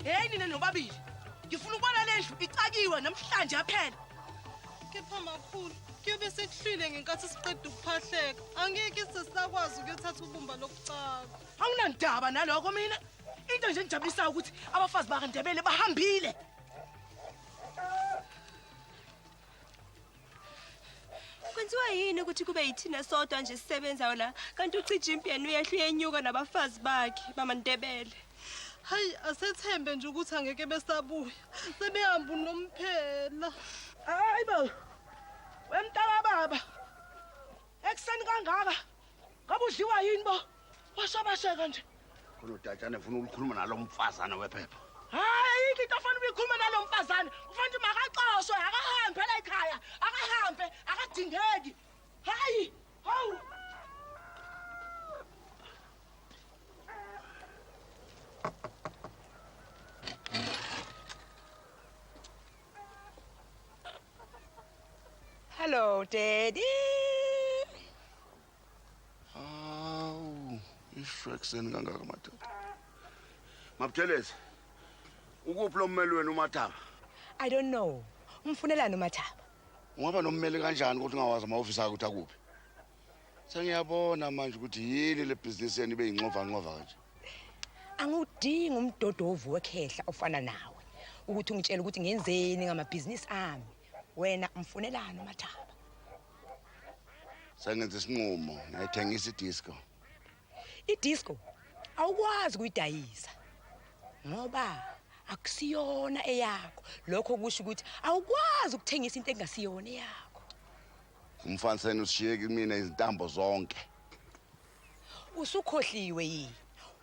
Hey nina nobabili. Ngifuna ukubona lendlu icakiwe namhlanje yaphela. Kepha makhulu, kuyobe sekuhlile ngenkathi siqeda ukuphahleka. Angeke sesakwazi ukuyothatha ubumba lokucaka. Awunandaba naloko mina. Into nje engijabulisayo ukuthi abafazi bakaNdebele bahambile. Kwenziwa yini ukuthi kube yithina sodwa nje sisebenzayo la kanti ucija impiyeni uyehla uyenyuka nabafazi bakhe bamaNdebele? Hayi asethembe nje ukuthi angeke besabuya. Sebehamba unomphela. Hayibo. Wemntaka baba. Ekseni kangaka. Ngabe udliwa yini bo? Wasabasheka nje. Khona udatshana ufuna ukukhuluma nalomfazana wephepha. Hayi into afana ukukhuluma nalomfazana. Ufana ukuthi makaxoshwe akahambe la ekhaya. Akahambe akadingeki. Hayi. Hawu. Hello, Daddy. Ishwekseni kangaka madoda. Mabuthelezi. Ukuphi lo mmeli wenu uMathaba? I don't know. Umfunelani uMathaba? Ungaba nommeli kanjani ukuthi ungawazi ama-office akho ukuthi akuphi? Sengiyabona manje ukuthi yini le business yenu ibe yinqova kanje. Angudingi umdodovu wekhehla ofana nawe ukuthi ungitshele ukuthi ngenzeni ngamabhizinisi ami. Wena umfunelani uMathaba? Sengenze isinqumo ngayithengisa idisco. Idisco awukwazi kuyidayisa ngoba akusiyona eyakho. Lokho kusho ukuthi awukwazi ukuthengisa into engasiyona eyakho. Umfaniseni usishiyeke mina izintambo zonke. Usukhohliwe yini?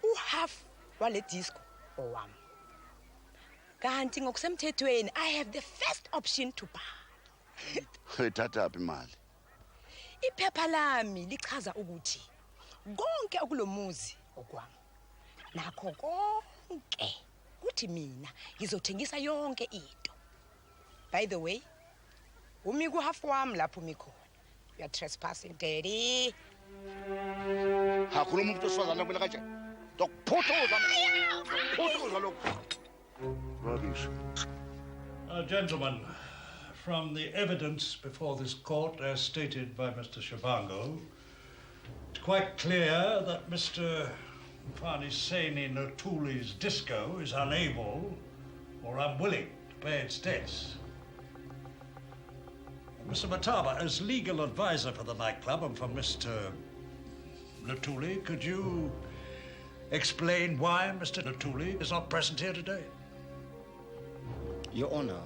Uhalf wale disco owami. Kanti ngokusemthethweni I have the first option to buy. Uyithatha phi imali? Iphepha lami lichaza ukuthi konke okulomuzi okwami. Nakho konke kuthi mina ngizothengisa yonke into. By the way, umi ku half wami lapho mikhona. You are trespassing, Daddy. Hakhuluma umuntu osifazana kumele kanje. Dokuphuthuza mina. Phuthuza lokho. Rubbish. Gentlemen, from the evidence before this court as stated by Mr. Shabango, it's quite clear that Mr. Mfaniseni Notuli's disco is unable or unwilling to pay its debts. Mr. Mataba, as legal advisor for the nightclub and for Mr. Notuli, could you explain why Mr. Notuli is not present here today? Your Honor,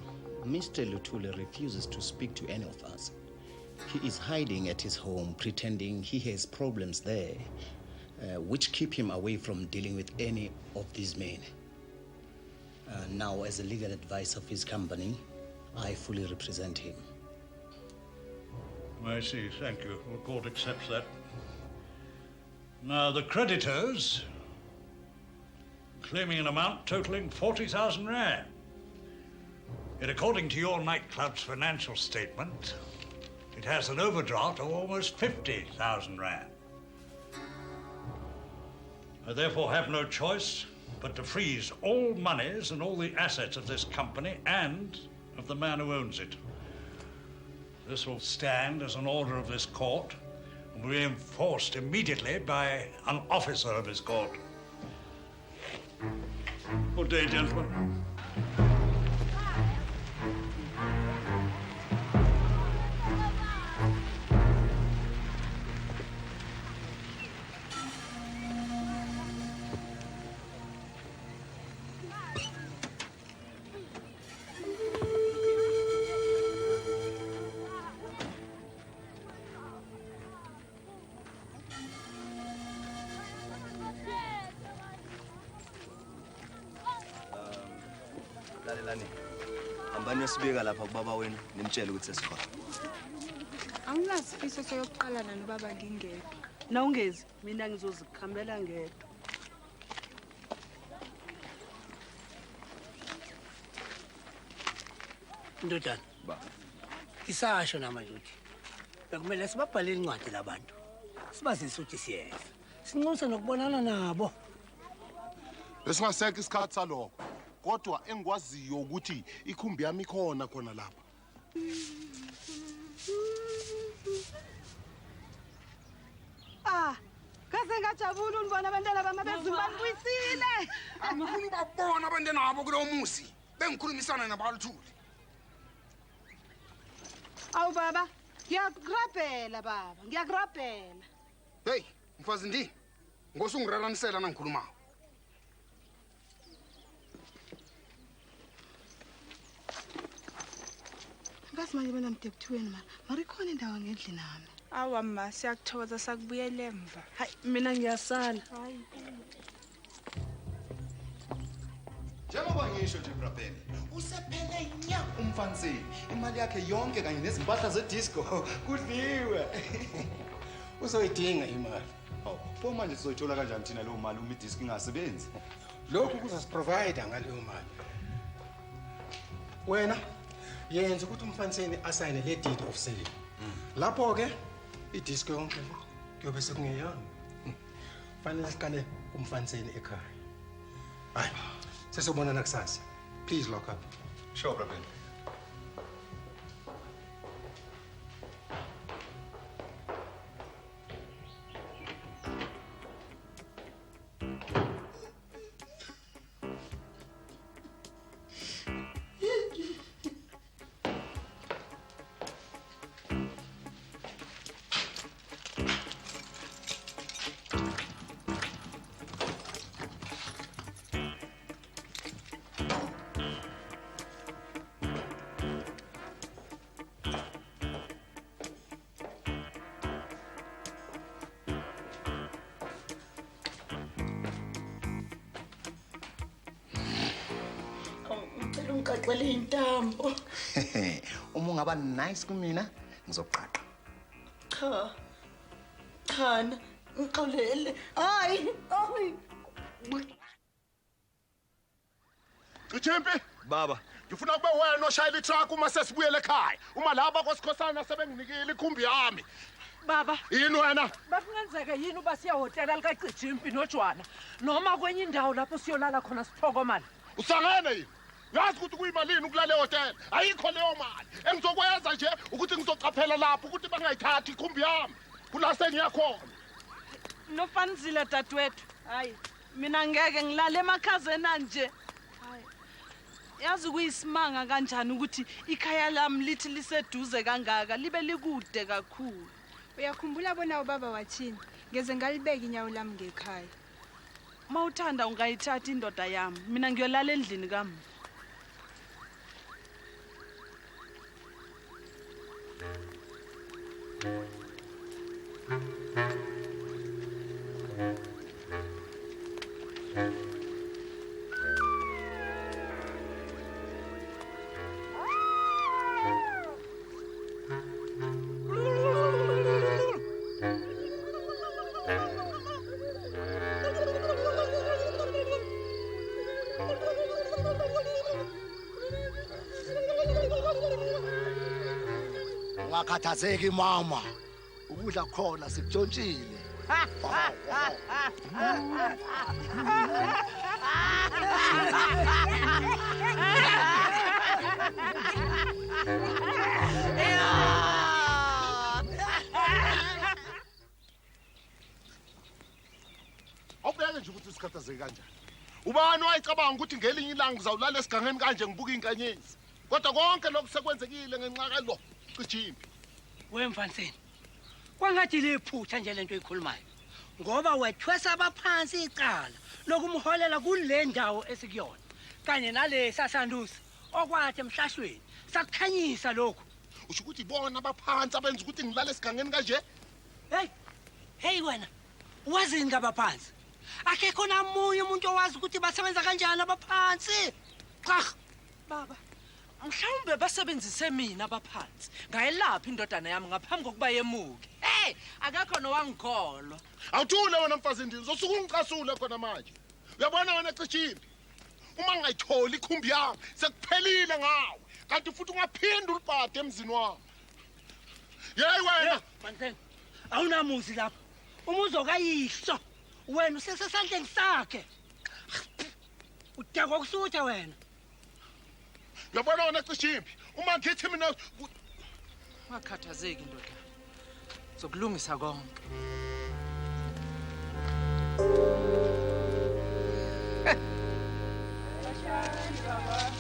Mr. Lutuli refuses to speak to any of us. He is hiding at his home, pretending he has problems there, which keep him away from dealing with any of these men. Now, as a legal advisor of his company, I fully represent him. I see, thank you. The court accepts that. Now, the creditors claiming an amount totaling 40,000 rand. Yet, according to your nightclub's financial statement, it has an overdraft of almost 50,000 rand. I therefore have no choice but to freeze all monies and all the assets of this company and of the man who owns it. This will stand as an order of this court and will be enforced immediately by an officer of this court. Good day, gentlemen. Hambani yosibika lapha kubaba wenu nimtshele ukuthi sesikhona. Angilasifiso soyokuqalana nobaba ngingedwa. Na ungezi mina ngizozikhambela ngedwa. Ndodana ba isasho namanje uthi bekumele sibabhalele incwadi labantu sibazise ukuthi siyeza sinxuse nokubonana nabo Besingaseka isikhathi salokho kodwa engikwaziyo ukuthi ikhumbi yami ikhona khona lapha. Kaze ngajabula unibona abantwana bami bezimbambuyisile. Angifuni ubabona abantwana babo kulo muzi. Bengikhulumisana nabaluthuli. Awu baba, ngiyakurabhela baba, ngiyakurabhela. Hey, mfazi ndi. Ngosungiraranisela nangikhuluma. Ngathi manje bena mdebutweni mara ikhona indawo ngendlini nami. Awa ma, siyakuthokoza sakubuyela emva. Hayi, mina ngiyasala. Hayi. Njengoba ngisho nje Brabhele, usephele nya umfaniseni. Imali yakhe yonke kanye nezimpahla zedisco kudliwe. Uzoyidinga imali. Pho manje sizoyithola kanjani thina leyo mali uma idisc ingasebenzi? Lokhu kuzosiprovide ngaleyo mali. Wena yenza ukuthi umfaniseni asayine le deed of sale. Lapho ke idisc yonke kuyobe sekungeyami. Fanele siqale kumfaniseni ekhaya. Hayi, sesobonana kusasa. Please lock up. Sure, Brabhele. Ngicela intambo. Uma ungaba nice kumina, ngizoqaqa. Cha, ngixolele. Hayi. Chimpi, baba. Ngifuna kube wena oshayela itruck uma sesibuyele ekhaya. Uma laba kwesikhosana sebenginikile ikhumbi yami. Baba. Yini wena? Bakungenzeka yini uba siya hotela likaCijimpi noJwana noma kwenye indawo lapho siyolala khona sithokomala? Usangene yini? Yazi ukuthi kuyimalini ukulala ehotel. Ayikho leyo mali. Engizokwenza nje ukuthi ngizocaphela lapho ukuthi bangayithathi ikhumbi yami. Kula sengiyakhona. Nofanzile dadwethu. Hayi, mina ngeke ngilale emakhazena nje. Hayi. Yazi kuyisimanga kanjani ukuthi ikhaya lami lithi liseduze kangaka libe likude kakhulu. Uyakhumbula bona ubaba wathini? Ngeze ngalibeka inyawo lami ngekhaya. Mawuthanda ungayithatha indoda yami. Mina ngiyolala endlini kami. Ungakhathazeki mama. Ukudla khona sikutshontshile. Awubheke nje ukuthi sikhathazeke kanjani. Ubani wayicabanga ukuthi ngelinye ilanga uzawulala esigangeni kanje ngibuka inkanyezi. Kodwa konke lokhu sekwenzekile ngenxa kalo Cijimpi. Wemfaniseni. Kwangathi liphutha nje lento eyikhulumayo. Ngoba wethwesa abaphansi icala lokumholela kule ndawo esikuyona. Kanye nalesa sandusi okwathi emhlahlweni sakukhanyisa lokho. Usho ukuthi bona abaphansi abenza ukuthi ngilale esigangeni kanje? Hey wena. Wazini ngabaphansi? Akekho namunye umuntu owazi ukuthi basebenza kanjani abaphansi. Cha, baba. Mhlawumbe basebenzise mina abaphansi. Ngayelapha indodana yami ngaphambi kokuba yemuke. Hey, akakho nowangikholwa. Awuthule wena mfazi ndini, uzosuka ungicasule khona manje. Uyabona wena Cijimpi? Uma ngayithola ikhumbi yami, sekuphelile ngawe. Kanti futhi ungaphinda ulibhade emzini wami. Yey wena, Mfaniseni. Awunamuzi lapha. Umuzi okayihlo. Wena usesesandleni sakhe. udakwa kusutha wena. Uyabona wena cishimphi uma ngithi mina Ungakhathazeki ndoda. Sokulungisa konke.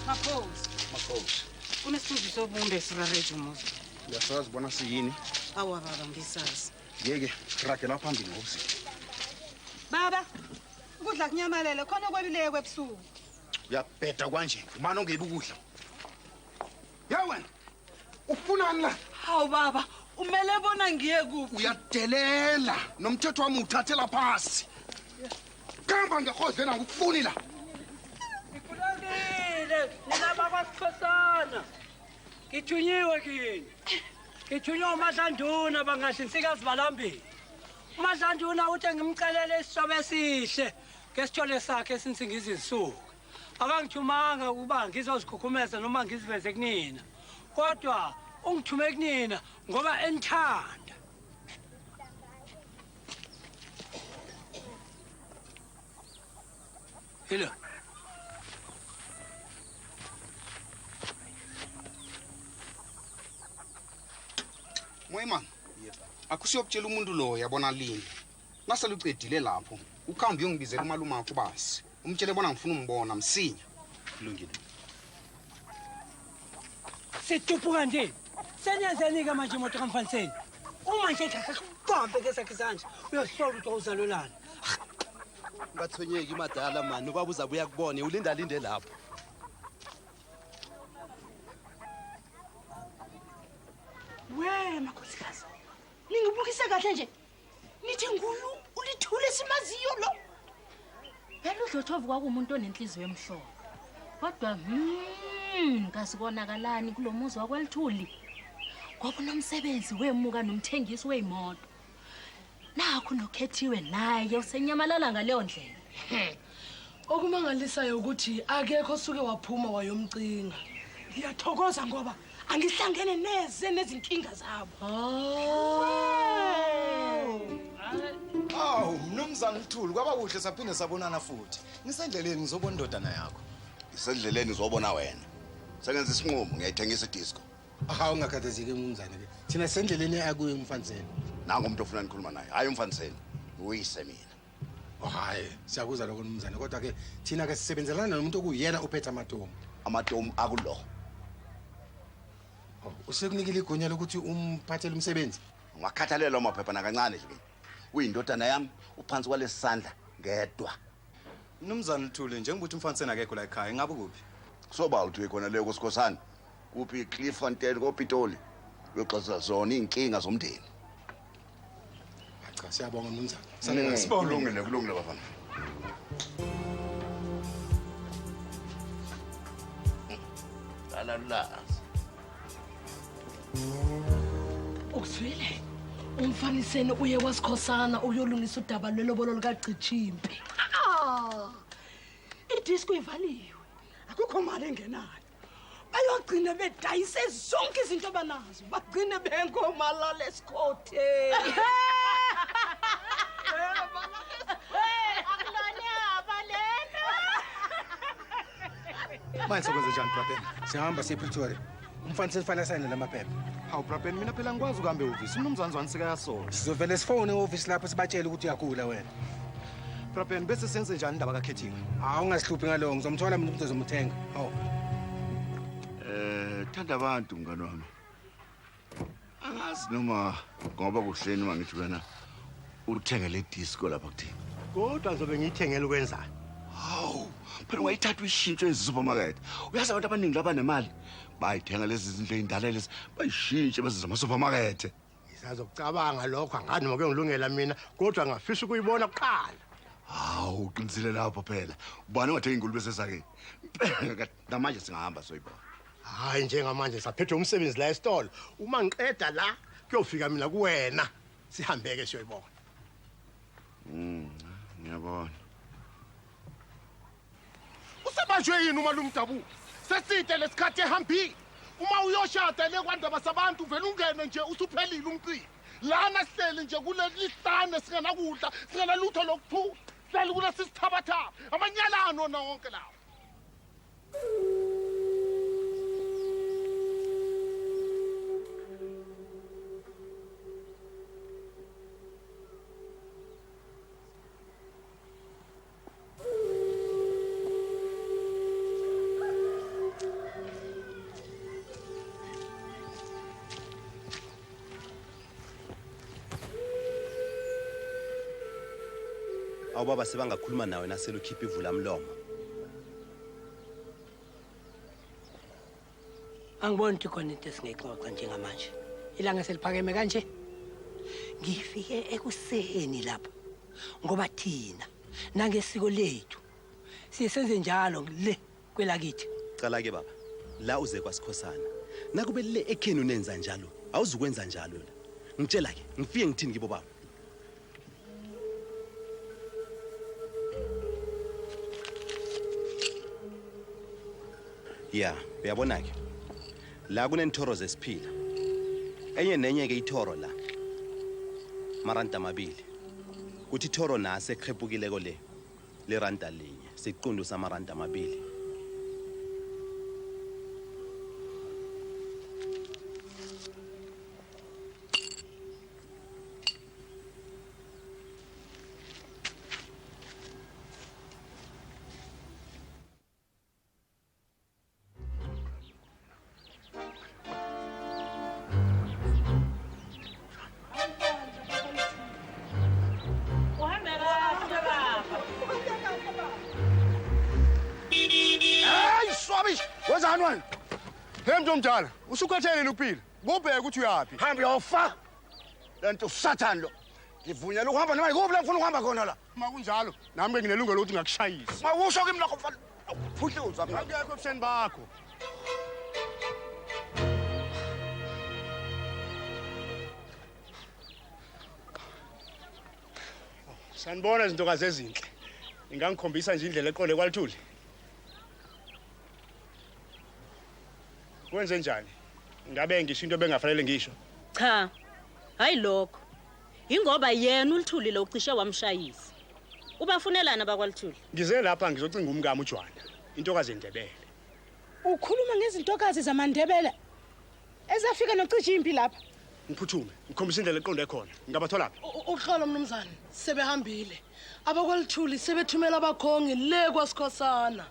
Maphosi. Kunesiphuzo sobunde sirareje umuzi. Uyasazi bona siyini? Awa baba ngisazi. Ngeke ragela phambili ngokusi. Baba, ukudla kunyamalele khona kwebileke kwebusuku. Uyabheda kanje. Ubani ongebe ukudla? Ya wena. Ufunani la? Hawu baba, umele bona ngiye kuphi? Uyadelela. Nomthetho wami uthathela phasi. Kamba ngehoze na ukufuni la. Ikulungile, nina bakwaSixhosana. Ngithunyiwe kini. Ngithunywa uMadlanduna bangahle insikazi balambile. uMadlanduna uthi ngimcelele isisobe esihle ngesithole sakhe esinsingiza izisuku. Akangithumanga ukuba ngizozikhukhumeza noma ngiziveze kunina. Kodwa ungithume kunina ngoba enithanda. Hello. Moyman. Akusiyokutshela umuntu lo yabona lini. Nasele ucedile lapho, ukhamba uyongibizela umalume wakho basi. Umtshele bona ngifuna umbona msinya. Kulungile. Situphuka nje. Senyenzeni ke manje imoto kaMfaniseni. Uma nje ekubambe ngesakhe isandla, uyohlola ukuthi uzalolana. Bathonyeki madala mani ubaba uzabuya kubone ulinda linde lapho. We makhosikazi. Ningibukise kahle nje. Nithi nguyu ulithule simaziyo lo. Phela uDlothovu kwakuumuntu onenhliziyo emhlophe. Kodwa ngasikonakalani kulomuzi wakwelithuli. Kwakunomsebenzi wemuka nomthengisi weimoto. Nakho nokhethiwe naye usenyamalala ngaleyo ndlela. Okumangalisayo ukuthi akekho osuke waphuma wayomcinga. Ngiyathokoza ngoba angihlangene neze nezinkinga zabo. Awu, mnumzane Mthuli, kwaba kuhle saphinde sabonana futhi. Ngisendleleni ngizobona indodana yakho. Ngisendleleni ngizobona wena. Sengenza isinqumo ngiyayithengisa idisco. Aha, ungakhathazeki mnumzane ke. Thina sendleleni akuye umfaniseni. Nangu umuntu ofuna nikhuluma naye. Hayi umfaniseni. Uyise mina. Hayi, siyakuza lokho mnumzane, kodwa ke thina ke sisebenzelana nomuntu okuyena ophethe amatomu. Amatomu akulo. Usekunikile igunya lokuthi umphathele umsebenzi. Ungakhathalela amaphepha nakancane nje. Uyindodana yami uphansi kwalesandla ngedwa. Mnumzane Mthuli, njengoba umfaniseni akekho la ekhaya, ngabe kuphi? Soba uthi khona leyo kuSikhosana. Kuphi Cliffontein koPitoli. Uyoxoxa zona inkinga zomndeni. Cha, siyabonga mnumzane. Sale ngasibonga. Kulungile bafana. La. Ukuzwile? Umfaniseni uye kwaSikhosana uyolungisa udaba lwelobolo likaGcitshimpi. Idisco ivaliwe. Akukho mali engenayo. Bayogcina bedayise zonke izinto abanazo. Bagcine bengomalala esikhothe. Manje sokwenza njani Brabeni? Sihamba siye ePretoria. Umfaniseni fanele asayine lamaphepha. Hawu Brabeni, mina phela ngikwazi ukuhamba ehhovisi. Umnumzane Zwane sikayasola. Sizovele sifone ehhovisi lapho sibatshele ukuthi uyagula wena. Brabeni, bese senze njani indaba kakhethiwe? Hawu ungazihluphi ngaloko, ngizomthola mina umuntu ozomthenga. Hawu. Thanda abantu mngani wami. Angazi noma ngoba kuhleni mangithi wena uthenge le disco lapha kuthini. Kodwa ngizobe ngiyithengela ukwenzani? Hawu, phela ungayithatha uyishintshe ezisupermarket. Uyazi abantu abaningi labanemali bayithenga lezi zinto ezindala lezi bayishintshe bese zama-supermarket. Ngisazokucabanga lokho, angazi noma kuyongilungela mina, kodwa ngafisa ukuyibona kuqala. Hawu, uqinisile lapho phela. Ubani ongathenga ingulube sesakeni? Namanje singahamba soyibona. Hayi, njengamanje saphethe umsebenzi la esitolo. Uma ngiqeda la kuyofika mina kuwena. Sihambeke siyoyibona. Ngiyabona. Usabanjwe yini umalume Dabu? Seside lesikhathi ehambile. Uma uyoshada le kwandaba sabantu vele ungene nje usuphelile umcimbi. Lana sihleli nje kuleli hlane singenakudla, singenalutho lokuphula. Sihleli kulesi sithabathaba. Amanyalano na wonke lawo. Awubaba sebangakhuluma nawe naselukhipha ivula mlomo. Angiboni ukuthi khona into esingexoxa njengamanje. Ilanga seliphakeme kanje. Ngifike ekuseni lapha ngoba thina nangesiko lethu siyenze njalo le kwelakithi. Cala ke baba. La uze kwaSikhosana. Nakube le ekheni unenza njalo, awuzukwenza njalo la. Ngitshela ke, ngifike ngithini kibo baba? Ya, uyabona ke. La kunenthoro zesiphila. Enye nenye ke ithoro la. Maranta amabili. Kuthi ithoro nase ekhepukile kole. Le ranta linye, siqundu samaranta amabili. Wenzani wena? Hey mntu omdala, usukhathele luphila. Ngobheka ukuthi uyapi? Hamba uyofa. Lento Satan lo. Ngivunyela ukuhamba noma ikuphi la ngifuna ukuhamba khona la. Uma kunjalo, nami ke nginelungelo lokuthi ngakushayisa. Mawusho kimi lakho mfana. Phuhluza mina. Akekho ebuseni bakho. Sanibona izintokazi ezinhle. Ingangikhombisa nje indlela eqonde kwaLthuli. Kwenze njani? Ngabe ngisho into bengafanele ngisho. Cha. Hayi lokho. Ingoba yena uLthuli lo ucishe wamshayisa. Ubafunelana bakwaLthuli. Ngize lapha ngizocinga umngamo uJwana. Intokazi eNdebele. Ukhuluma ngezintokazi zamaNdebele ezafika nocija impi lapha. Ngiphuthume, ngikhombisa indlela eqonde khona. Ngabathola phi? Uxolo mnumzane, sebehambile. AbakwaLthuli sebethumela abakhongi le kwaSikhosana.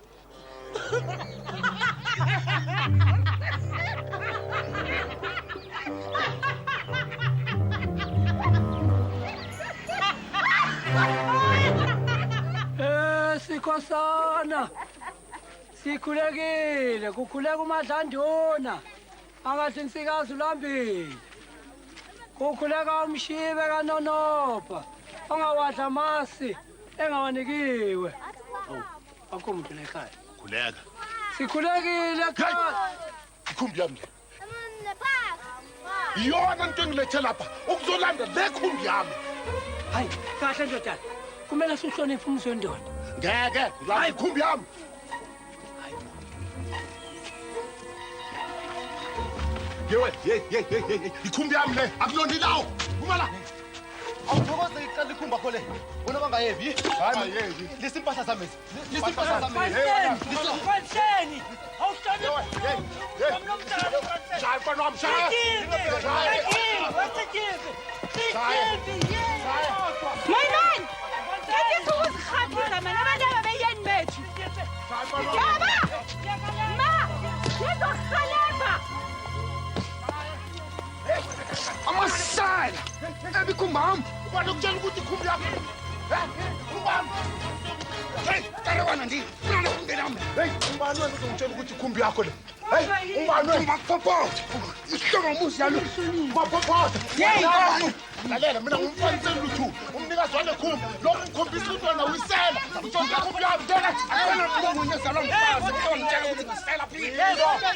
Sikhosana. Sikhulekile, kukhuleka uMadlanduna. Angathi insikazi ulambile. Kukhuleka umshibe kaNonopha. Ongawadla amasi engawanikiwe. Akho umuntu lekhaya. Khuleka. Sikhulekile ekhaya. Ikhumbi yami. Yona into engilethe lapha ukuzolanda le khumbi yami. Hayi, kahle ndodana. Kumele sihloniphe umzi wendoda. Ngeke, la ikhumbi yami. Yewe, hey, ikhumbi yami le akulona ilawo. Uma la. Awuthokoze iqala ikhumba kho le. Bona bangayevi. Hayi yevi. Lisimpahla sami. Lisimpahla sami. Fancheni. Awuhloniphe. Hey. Shaya kwa nom shaya. Mayman! Kete ukuzikhathisa mina abantwana beyeni bethu. Jaba! Ma! Ngizokhaleba. Amasana. Ebikhumbi yami. Ubani ukutshela ukuthi ikhumbi yami. Ubani. Hey, karewana ndi. Nana kumbe nami. Hey, ubani wena uzongitshela ukuthi ikhumbi yakho le. Hey, ubani wena makupopota. Isihloma muzi yalo. Makupopota. Hey, lalela mina ngumfaniseni luthu. Umnikazi wale khumbi. Lokhu ngikhombisa ukuthi wena uyisela. Ujonga ikhumbi yami tena. Akona umuntu unyezala umfazi. Ngitshela ukuthi ngisela phi.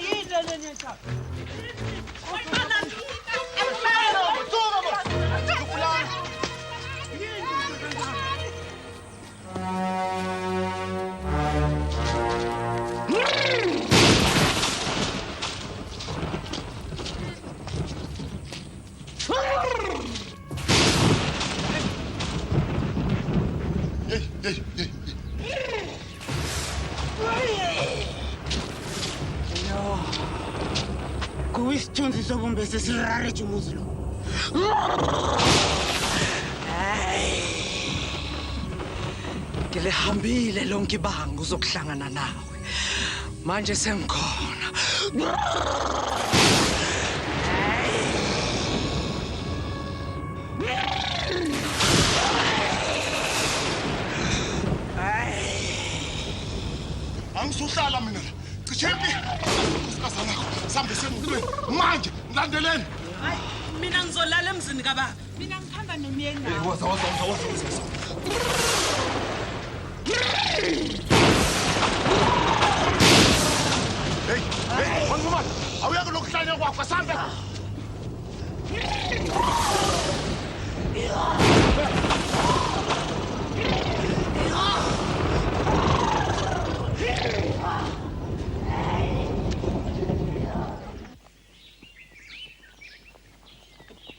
Yini lenetha? Kuwisithunzi sobumbese sirareja umuzi lo. Ngilihambile lonke ibanga uzokuhlangana nawe. Manje sengikhona. Angisuhlala mina la. Cishepi. Usikazana nakho. Sambe semngcwele. Manje ngilandeleni. Hayi, mina ngizolala emzini kababa. Mina ngihamba nomyeni nawe. Woza. Hey, wangumani. Awuyeke lokuhlanya kwakho sambe.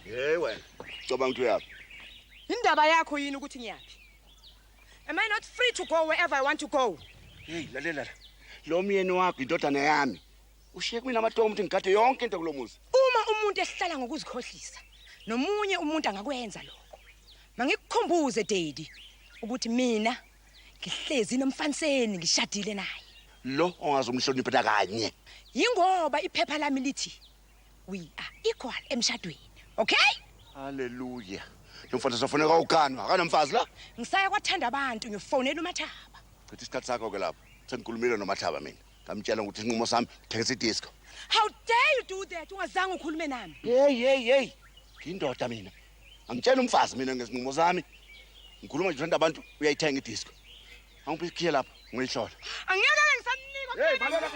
Hey wena, coba ngithi uyaphi? Indaba yakho yini ukuthi ngiyaphi? Am I not free to go wherever I want to go? Hey, lalela. Lo myeni wakho indodana yami. Ushiye kumina amatomo ukuthi ngigade yonke into kulomuzi. Uma umuntu ehlala ngokuzikhohlisa, nomunye umuntu angakwenza lokho. Mangikukhumbuze Daddy ukuthi mina ngihlezi nomfaniseni ngishadile naye. Lo ongazumhlonipha kanye. Yingoba iphepha lami lithi we are equal emshadweni. Okay? Hallelujah. Yomfana sofoneka uganwa, akanamfazi la? Ngisaya kwathanda abantu ngifonela uMathaba. Chithi isikhathi sakho ke lapho. Sengikhulumile noMathaba mina. Ngamtshela ukuthi inqumo sami thekisa idisco. How dare you do that? Ungazange ukhulume nami. Hey. Indoda mina. Angitshela umfazi mina ngesinqumo sami. Ngikhuluma nje uthanda abantu uyayithenga idisco. Angiphisikhiye lapho ngiyihlola. Angiyeke ngisamnika. Hey, balela.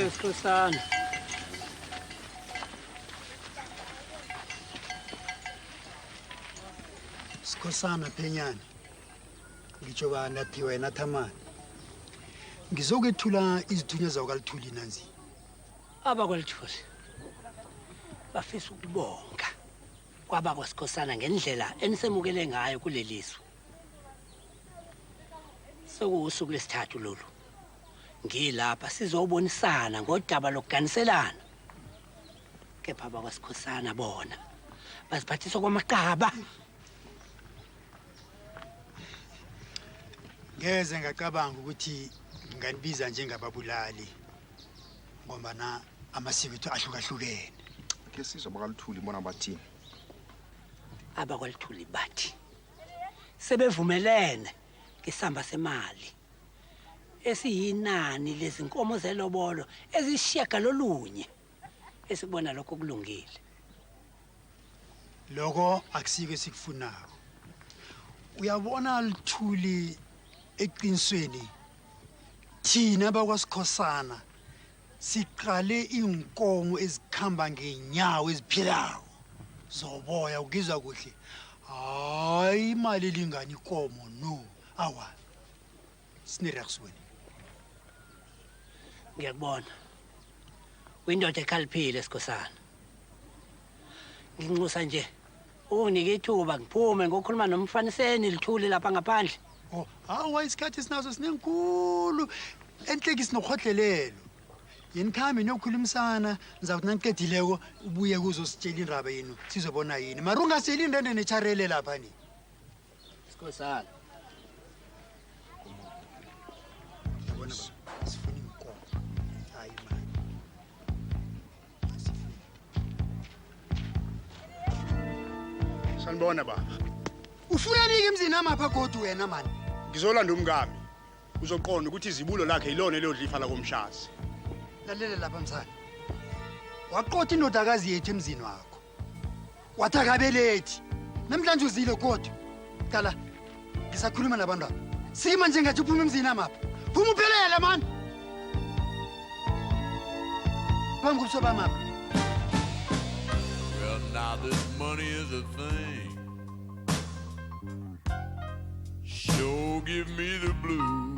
Sikhosana. Sikhosana Phenyana. Ngitsho bana phi wena Thamani. Ngizokwethula izithunywa zakwalithuli nanzi. Abakwalithuli bafisa ukubonga kwaba kwasikhosana ngendlela enisemukele ngayo kulelisu. Sokusuku lesithathu lolu. Ngilapha sizobonisana ngodaba lokuganiselana. Kepha abakwasikhosana bona baziphathiswa kwamaqaba. Ngeze ngacabanga ukuthi nganibiza njengababulali. Ngoba na amasiko ethu ahlukahlukene. Ke sizwe bakalithuli bona bathini. Abakwalithuli bathi sebevumelene ngesamba semali esiyinani lezinkomo zelobolo ezishiyaga lolunye esibona lokho kulungile. Lokho akusike sikufunako. Uyabona Lithuli eqinisweni thina bakwasikhosana siqale inkomo ezikhamba ngenyawo eziphilayo zoboya ukizwa kuhle. Hayi imali elingani inkomo no awa sinereaksweni. Ngiyakubona windoda ekhaliphile sikhosana. Nginxusa nje unike ithuba ngiphume ngokukhuluma nomfaniseni Lithuli lapha ngaphandle. Oh, hawa isikhathi sinazo sinenkulu enhlekisi nokhohlelelo. Yenikhambi nokukhulumisana nizawuthi naniqedileko ubuye kuzositshela indaba yenu sizobona yini. Mara ungaseli indende necharele lapha ni. Sikhosana. Bona sifuna inkomo. Hayi man. Sanibona baba. Ufuna nike emzini amapha kodwa wena man. Ngizolanda umngami. Uzoqonda ukuthi izibulo lakhe yilona leyodlifa la komshazi. Lalela lapha msana. Waqotha indodakazi yethu emzini wakho. Wathi akabelethi. Namhlanje uzile kodwa. Qala ngisakhuluma nabantwana. Sima njengathi uphuma emzini amapha. Phuma uphelele man. Phambi kokusoba mapha. Well, now this money is a thing sure give me the blues.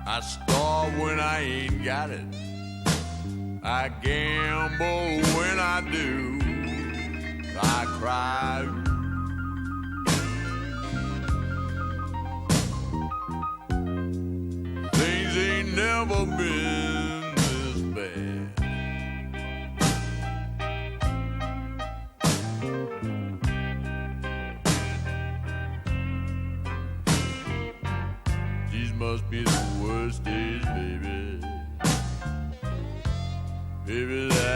I starve when I ain't got it. I gamble when I do. I cry. Things ain't never been this bad. These must be the worst days, baby. Baby, that